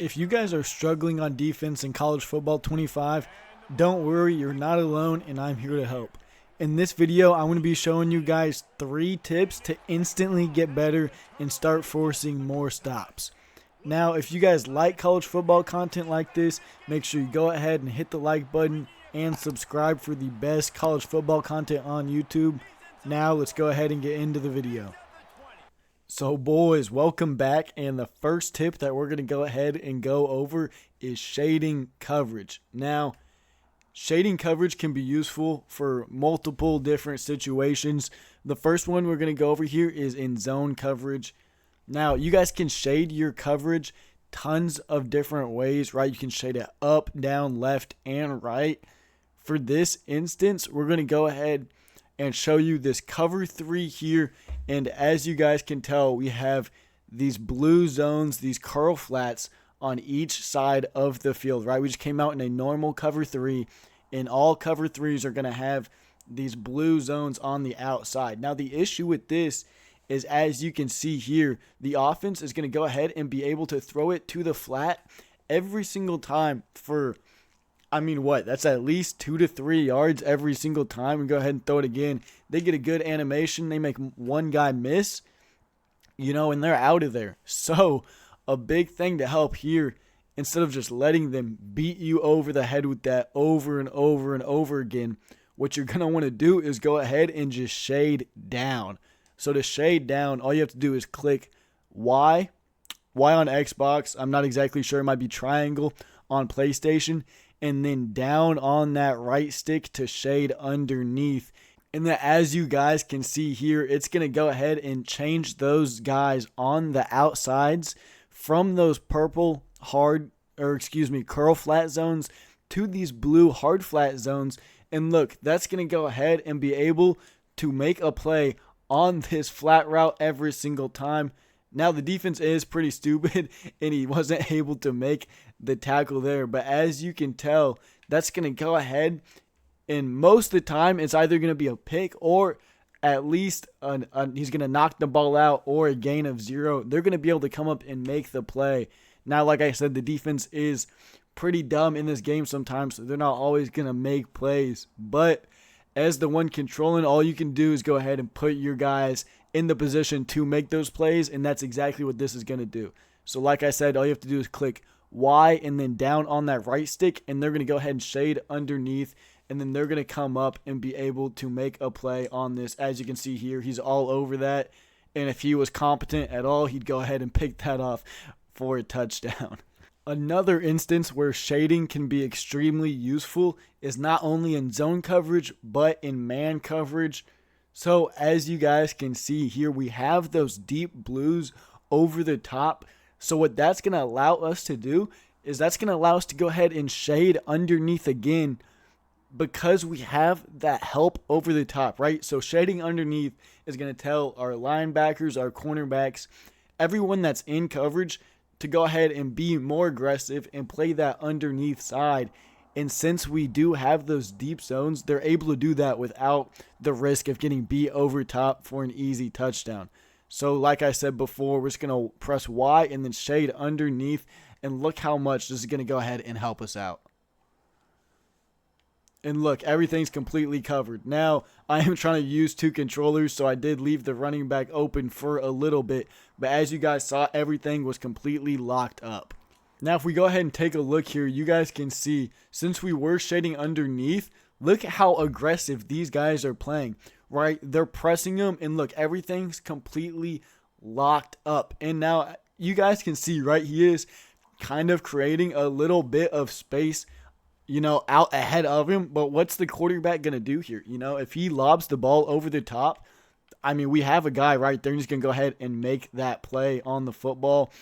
If you guys are struggling on defense in college football 25, don't worry, you're not alone and I'm here to help. In this video, I'm going to be showing you guys 3 tips to instantly get better and start forcing more stops. Now, if you guys like college football content like this, make sure you go ahead and hit the like button and subscribe for the best college football content on YouTube. Now, let's go ahead and get into the video. So boys, welcome back, and the first tip that we're going to go ahead and go over is shading coverage. Now, shading coverage can be useful for multiple different situations. The first one we're going to go over here is in zone coverage. Now, you guys can shade your coverage tons of different ways, right? You can shade it up, down, left, and right. For this instance, we're going to go ahead and show you this cover 3 here. And as you guys can tell, we have these blue zones, these curl flats on each side of the field, right? We just came out in a normal cover 3, and all cover 3s are going to have these blue zones on the outside. Now, the issue with this is, as you can see here, the offense is going to go ahead and be able to throw it to the flat every single time for, that's at least 2 to 3 yards every single time, and go ahead and throw it again. They get a good animation. They make one guy miss, and they're out of there. So a big thing to help here, instead of just letting them beat you over the head with that over and over and over again, what you're going to want to do is go ahead and just shade down. So to shade down, all you have to do is click Y on Xbox. I'm not exactly sure. It might be triangle on PlayStation. And then down on that right stick to shade underneath. And then as you guys can see here, it's going to go ahead and change those guys on the outsides from those purple curl flat zones to these blue hard flat zones. And look, that's going to go ahead and be able to make a play on this flat route every single time. Now, the defense is pretty stupid, and he wasn't able to make the tackle there. But as you can tell, that's going to go ahead, and most of the time, it's either going to be a pick or at least he's going to knock the ball out or a gain of 0. They're going to be able to come up and make the play. Now, like I said, the defense is pretty dumb in this game sometimes, so they're not always going to make plays. But as the one controlling, all you can do is go ahead and put your guys in the position to make those plays, and that's exactly what this is going to do. So like I said, all you have to do is click Y and then down on that right stick, and they're going to go ahead and shade underneath, and then they're going to come up and be able to make a play on this. As you can see here, he's all over that, and if he was competent at all, he'd go ahead and pick that off for a touchdown. Another instance where shading can be extremely useful is not only in zone coverage, but in man coverage. So as you guys can see here, we have those deep blues over the top. So what that's going to allow us to do is that's going to allow us to go ahead and shade underneath again, because we have that help over the top, right? So shading underneath is going to tell our linebackers, our cornerbacks, everyone that's in coverage to go ahead and be more aggressive and play that underneath side. And since we do have those deep zones, they're able to do that without the risk of getting beat over top for an easy touchdown. So like I said before, we're just going to press Y and then shade underneath, and look how much this is going to go ahead and help us out. And look, everything's completely covered. Now, I am trying to use 2 controllers, so I did leave the running back open for a little bit. But as you guys saw, everything was completely locked up. Now, if we go ahead and take a look here, you guys can see, since we were shading underneath, look at how aggressive these guys are playing, right? They're pressing them, and look, everything's completely locked up. And now, you guys can see, right, he is kind of creating a little bit of space, out ahead of him. But what's the quarterback going to do here? If he lobs the ball over the top, we have a guy right there, and he's going to go ahead and make that play on the football.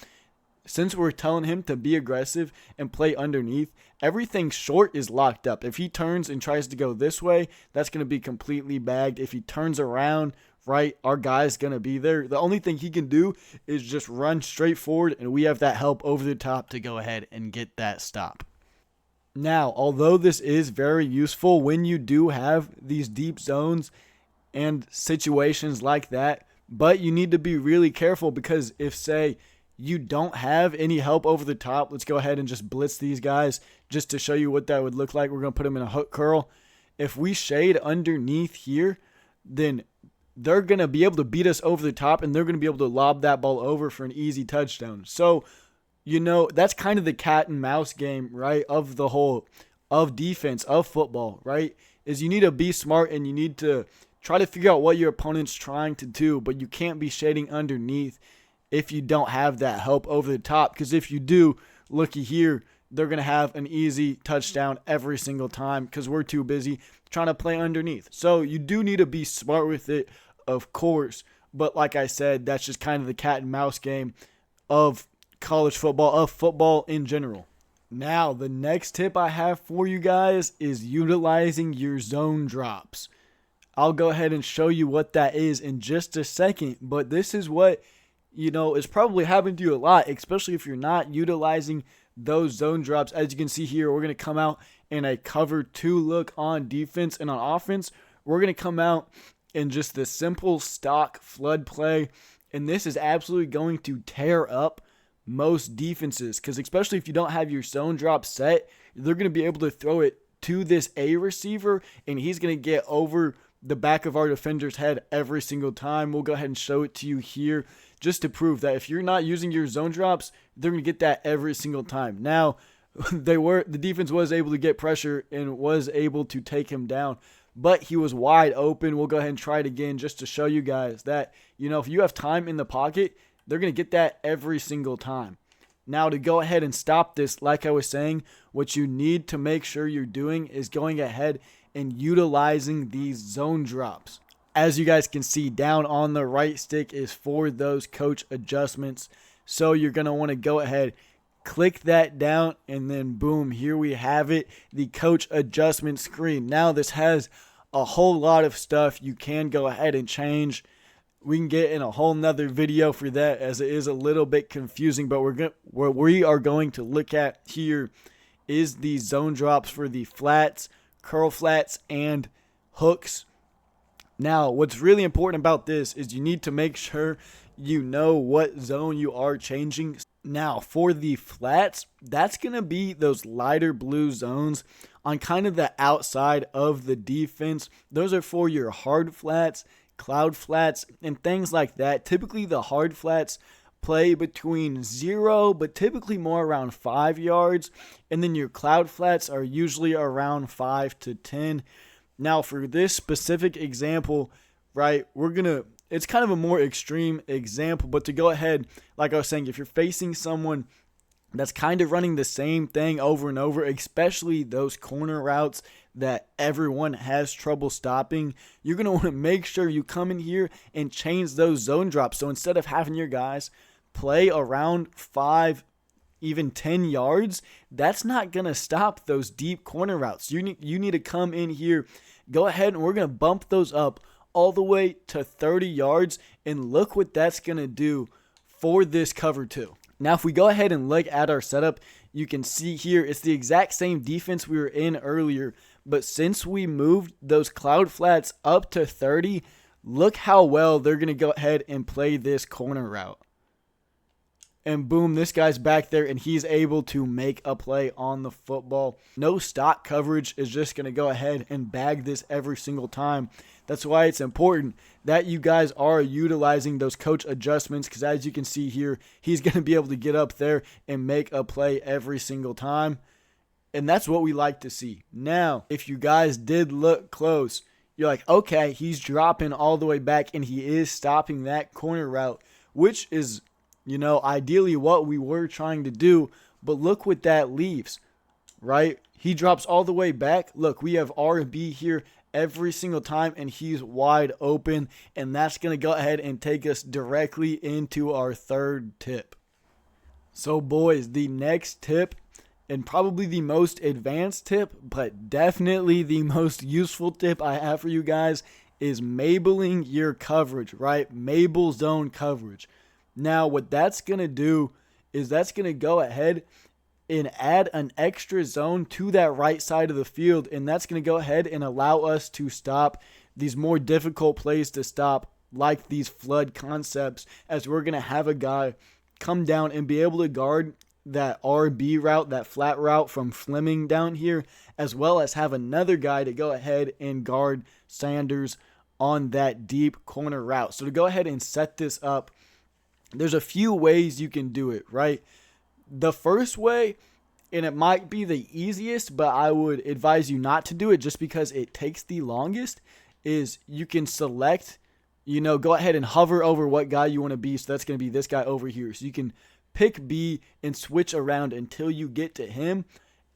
Since we're telling him to be aggressive and play underneath, everything short is locked up. If he turns and tries to go this way, that's going to be completely bagged. If he turns around, right, our guy's going to be there. The only thing he can do is just run straight forward, and we have that help over the top to go ahead and get that stop. Now, although this is very useful when you do have these deep zones and situations like that, but you need to be really careful, because if, say, you don't have any help over the top, let's go ahead and just blitz these guys just to show you what that would look like. We're going to put them in a hook curl. If we shade underneath here, then they're going to be able to beat us over the top, and they're going to be able to lob that ball over for an easy touchdown. So, you know, that's kind of the cat and mouse game, right, of the whole, of defense, of football, right, is you need to be smart and you need to try to figure out what your opponent's trying to do, but you can't be shading underneath if you don't have that help over the top, because if you do, looky here, they're going to have an easy touchdown every single time because we're too busy trying to play underneath. So you do need to be smart with it, of course, but like I said, that's just kind of the cat and mouse game of college football, of football in general. Now, the next tip I have for you guys is utilizing your zone drops. I'll go ahead and show you what that is in just a second, but this is what, you know, is probably happening to you a lot, especially if you're not utilizing those zone drops. As you can see here, we're going to come out in a cover 2 look on defense, and on offense, we're going to come out in just the simple stock flood play, and this is absolutely going to tear up most defenses, because especially if you don't have your zone drop set, they're going to be able to throw it to this A receiver, and he's going to get over the back of our defender's head every single time. We'll go ahead and show it to you here just to prove that if you're not using your zone drops, they're going to get that every single time. Now, the defense was able to get pressure and was able to take him down, but he was wide open. We'll go ahead and try it again just to show you guys that, you know, if you have time in the pocket, they're going to get that every single time. Now, to go ahead and stop this, like I was saying, what you need to make sure you're doing is going ahead and utilizing these zone drops. As you guys can see, down on the right stick is for those coach adjustments. So you're going to want to go ahead, click that down, and then boom, here we have it, the coach adjustment screen. Now this has a whole lot of stuff you can go ahead and change. We can get in a whole nother video for that, as it is a little bit confusing, but what we are going to look at here is the zone drops for the flats, curl flats, and hooks. Now, what's really important about this is you need to make sure you know what zone you are changing. Now, for the flats, that's going to be those lighter blue zones on kind of the outside of the defense. Those are for your hard flats, cloud flats, and things like that. Typically, the hard flats play between 0, but typically more around 5 yards. And then your cloud flats are usually around 5 to 10. Now, for this specific example, right, it's kind of a more extreme example, but to go ahead, like I was saying, if you're facing someone that's kind of running the same thing over and over, especially those corner routes that everyone has trouble stopping, you're going to want to make sure you come in here and change those zone drops. So instead of having your guys play around 5, even 10 yards, that's not going to stop those deep corner routes. You need to come in here, go ahead, and we're going to bump those up all the way to 30 yards, and look what that's going to do for this cover 2. Now, if we go ahead and look at our setup, you can see here it's the exact same defense we were in earlier, but since we moved those cloud flats up to 30, look how well they're going to go ahead and play this corner route. And boom, this guy's back there, and he's able to make a play on the football. No stock coverage is just going to go ahead and bag this every single time. That's why it's important that you guys are utilizing those coach adjustments, because as you can see here, he's going to be able to get up there and make a play every single time. And that's what we like to see. Now, if you guys did look close, you're like, okay, he's dropping all the way back, and he is stopping that corner route, which is, you know, ideally what we were trying to do. But look what that leaves, right? He drops all the way back. Look, we have R&B here every single time, and he's wide open, and that's going to go ahead and take us directly into our third tip. So boys, the next tip, and probably the most advanced tip, but definitely the most useful tip I have for you guys, is mabling your coverage, right? Mabel zone coverage. Now, what that's going to do is that's going to go ahead and add an extra zone to that right side of the field, and that's going to go ahead and allow us to stop these more difficult plays to stop, like these flood concepts, as we're going to have a guy come down and be able to guard that RB route, that flat route from Fleming down here, as well as have another guy to go ahead and guard Sanders on that deep corner route. So to go ahead and set this up, there's a few ways you can do it, right? The first way, and it might be the easiest, but I would advise you not to do it just because it takes the longest, is you can select, go ahead and hover over what guy you want to be. So that's going to be this guy over here. So you can pick B and switch around until you get to him.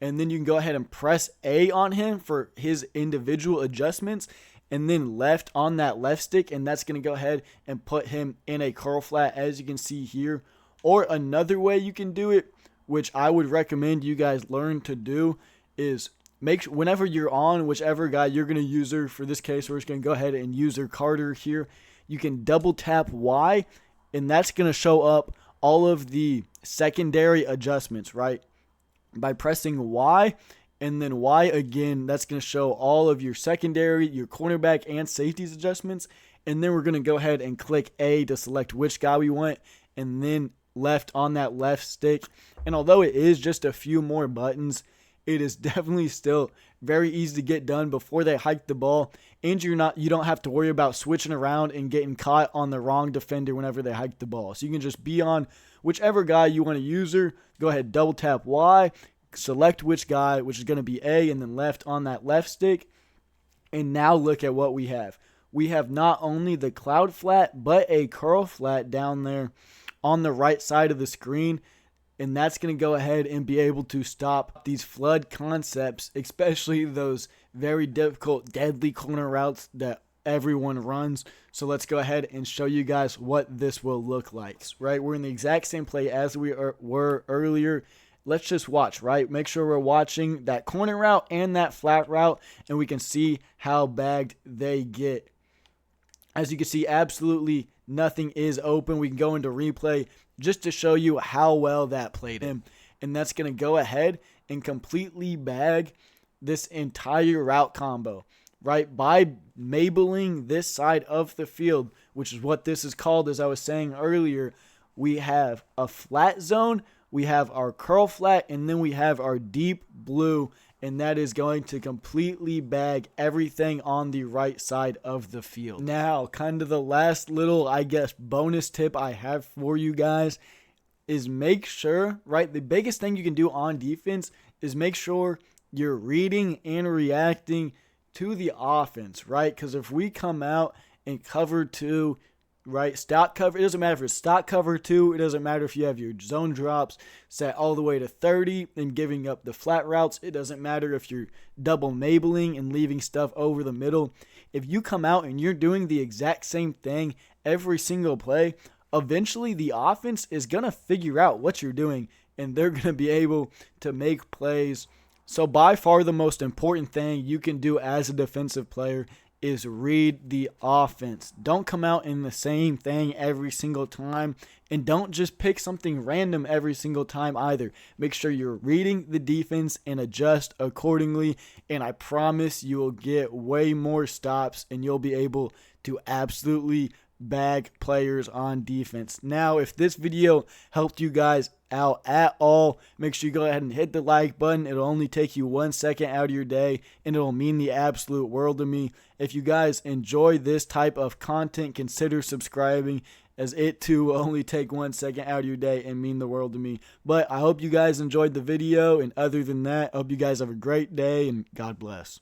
And then you can go ahead and press A on him for his individual adjustments. And then left on that left stick. And that's going to go ahead and put him in a curl flat, as you can see here. Or another way you can do it, which I would recommend you guys learn to do, is whenever you're on whichever guy you're going to user, for this case we're just going to go ahead and user Carter here, you can double tap Y, and that's going to show up all of the secondary adjustments, right? By pressing Y and then Y again, that's going to show all of your secondary, your cornerback and safeties adjustments. And then we're going to go ahead and click A to select which guy we want, and then left on that left stick. And although it is just a few more buttons, it is definitely still very easy to get done before they hike the ball, and you don't have to worry about switching around and getting caught on the wrong defender whenever they hike the ball. So you can just be on whichever guy you want to user, go ahead, double tap Y, select which guy, which is going to be A, and then left on that left stick. And now look at what we have. We have not only the cloud flat, but a curl flat down there on the right side of the screen. And that's going to go ahead and be able to stop these flood concepts, especially those very difficult, deadly corner routes that everyone runs. So let's go ahead and show you guys what this will look like, right? We're in the exact same play as we were earlier. Let's just watch, right? Make sure we're watching that corner route and that flat route, and we can see how bagged they get. As you can see, absolutely nothing is open. We can go into replay just to show you how well that played in. And that's going to go ahead and completely bag this entire route combo, right? By mabling this side of the field, which is what this is called, as I was saying earlier, we have a flat zone, we have our curl flat, and then we have our deep blue, and that is going to completely bag everything on the right side of the field. Now, kind of the last little, bonus tip I have for you guys is make sure, right, the biggest thing you can do on defense is make sure you're reading and reacting to the offense, right? Because if we come out and cover 2, right, stock cover, it doesn't matter if it's stock cover 2, it doesn't matter if you have your zone drops set all the way to 30 and giving up the flat routes, it doesn't matter if you're double mabling and leaving stuff over the middle. If you come out and you're doing the exact same thing every single play, eventually the offense is going to figure out what you're doing, and they're going to be able to make plays. So by far the most important thing you can do as a defensive player is read the offense. Don't come out in the same thing every single time, and don't just pick something random every single time either. Make sure you're reading the defense and adjust accordingly, and I promise you will get way more stops and you'll be able to absolutely bag players on defense. Now, if this video helped you guys out at all, make sure you go ahead and hit the like button. It'll only take you 1 second out of your day, and it'll mean the absolute world to me. If you guys enjoy this type of content, consider subscribing, as it too will only take 1 second out of your day and mean the world to me. But I hope you guys enjoyed the video, and other than that, I hope you guys have a great day, and God bless.